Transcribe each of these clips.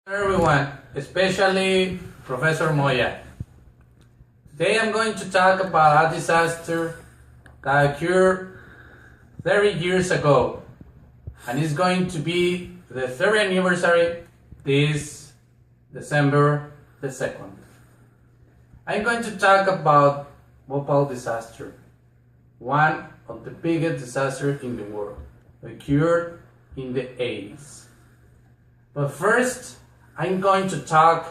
Everyone, especially Professor Moya. Today I'm going to talk about a disaster that occurred 30 years ago, and it's going to be the third anniversary this December the 2nd. I'm going to talk about Bhopal disaster, one of the biggest disasters in the world, occurred in the 80s. But first, I'm going to talk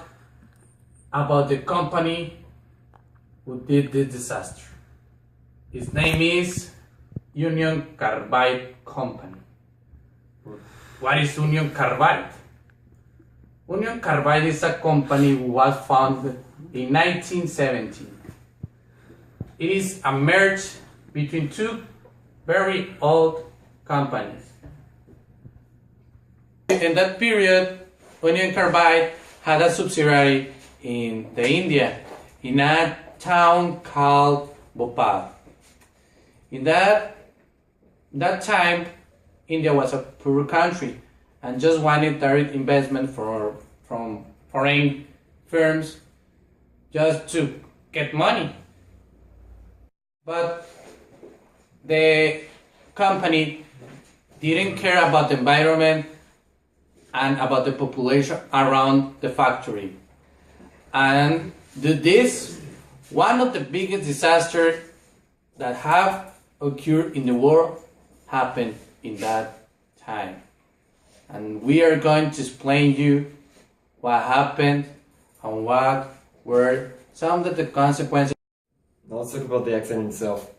about the company who did this disaster. Its name is Union Carbide Company. What is Union Carbide? Union Carbide is a company who was founded in 1917. It is a merge between two very old companies. In that period, Union Carbide had a subsidiary in India, in a town called Bhopal. In that time, India was a poor country and just wanted direct investment from foreign firms just to get money. But the company didn't care about the environment and about the population around the factory. And this, one of the biggest disasters that have occurred in the world happened in that time. And we are going to explain you what happened and what were some of the consequences. Now let's talk about the accident itself.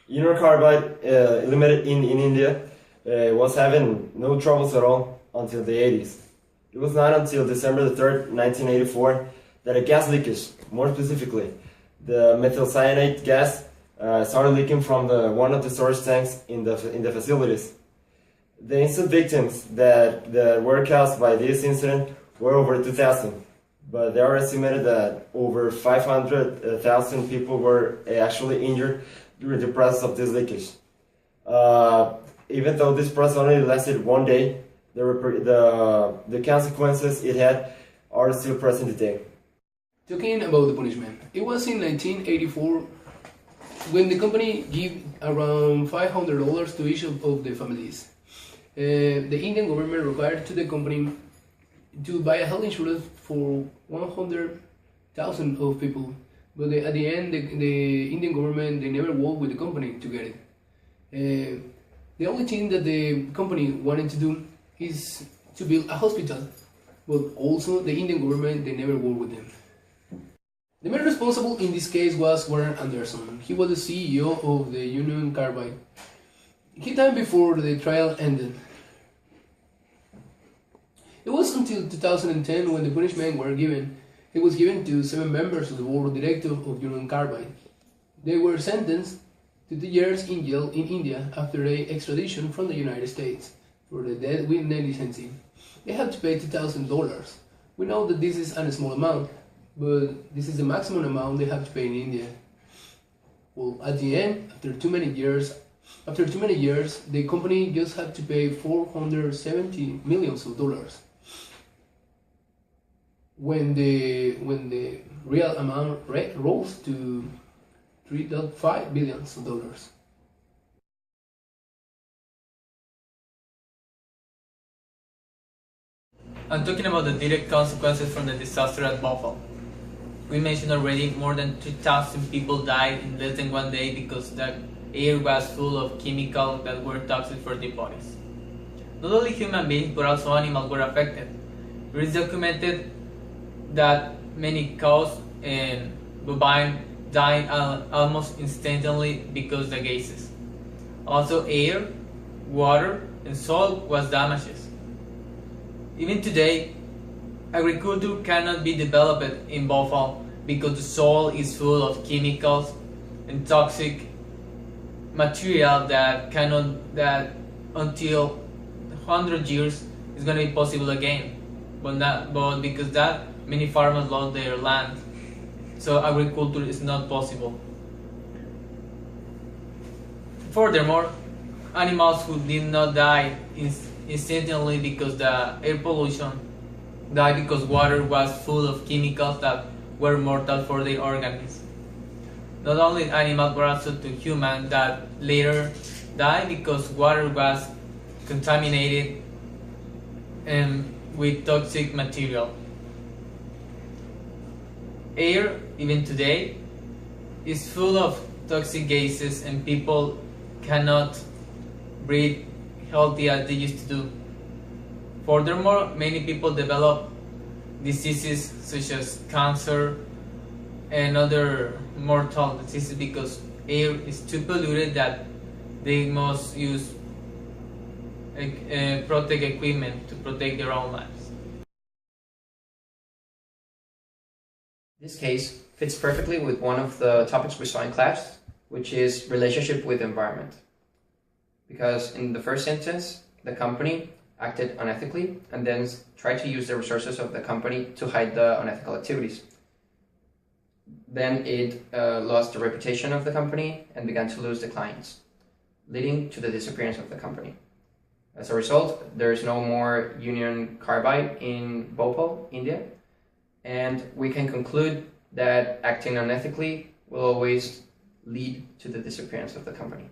Union Carbide, limited in India, was having no troubles at all until the 80s. It was not until December the 3rd, 1984, that a gas leakage, more specifically, the methylcyanate gas, started leaking from one of the storage tanks in the facilities. The instant victims that were caused by this incident were over 2,000, but they are estimated that over 500,000 people were actually injured during the process of this leakage. Even though this process only lasted one day, the consequences it had are still present today. Talking about the punishment, it was in 1984 when the company gave around $500 to each of the families. The Indian government required to the company to buy a health insurance for 100,000 of people, but at the end, the Indian government, they never worked with the company to get it. The only thing that the company wanted to do is to build a hospital, but also the Indian government, they never worked with them. The main responsible in this case was Warren Anderson. He was the CEO of the Union Carbide. He died before the trial ended. It was until 2010 when the punishment were given. It was given to 7 members of the board of directors of Union Carbide. They were sentenced to 2 years in jail in India after their extradition from the United States for the death with negligence. They have to pay $2,000. We know that this is a small amount, but this is the maximum amount they have to pay in India. Well, at the end, after too many years, the company just had to pay $470 million. When the real amount rose to $3.5 billion. And talking about the direct consequences from the disaster at Bhopal. We mentioned already more than 2,000 people died in less than 1 day because the air was full of chemicals that were toxic for their bodies. Not only human beings but also animals were affected. It is documented that many cows and bovine died almost instantly because of the gases. Also air, water and soil was damaged. Even today, agriculture cannot be developed in Bhopal because the soil is full of chemicals and toxic material that until 100 years is going to be possible again. But because that, many farmers lost their land, so agriculture is not possible. Furthermore, animals who did not die instantly because the air pollution died because water was full of chemicals that were mortal for their organisms. Not only animals but also to humans that later died because water was contaminated with toxic material. Air, even today, is full of toxic gases and people cannot breathe healthy as they used to do. Furthermore, many people develop diseases such as cancer and other mortal diseases because air is too polluted that they must use protect equipment to protect their own lives. This case fits perfectly with one of the topics we saw in class, which is relationship with the environment. Because in the first instance, the company acted unethically and then tried to use the resources of the company to hide the unethical activities. Then it lost the reputation of the company and began to lose the clients, leading to the disappearance of the company. As a result, there is no more Union Carbide in Bhopal, India, and we can conclude that acting unethically will always lead to the disappearance of the company.